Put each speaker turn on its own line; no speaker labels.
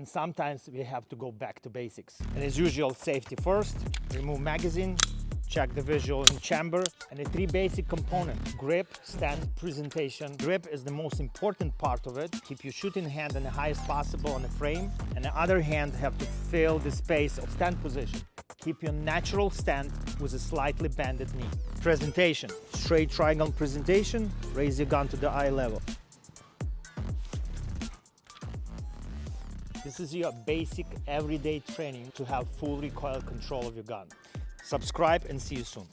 and sometimes we have to go back to basics. And as usual, safety first, remove magazine, check the visual in chamber, and the three basic components: grip, stand, presentation. Grip is the most important part of it. Keep your shooting hand in the highest possible on the frame, and the other hand have to fill the space of stand position. Keep your natural stand with a slightly bended knee. Presentation, straight triangle presentation, raise your gun to the eye level. This is your basic everyday training to have full recoil control of your gun. Subscribe and see you soon.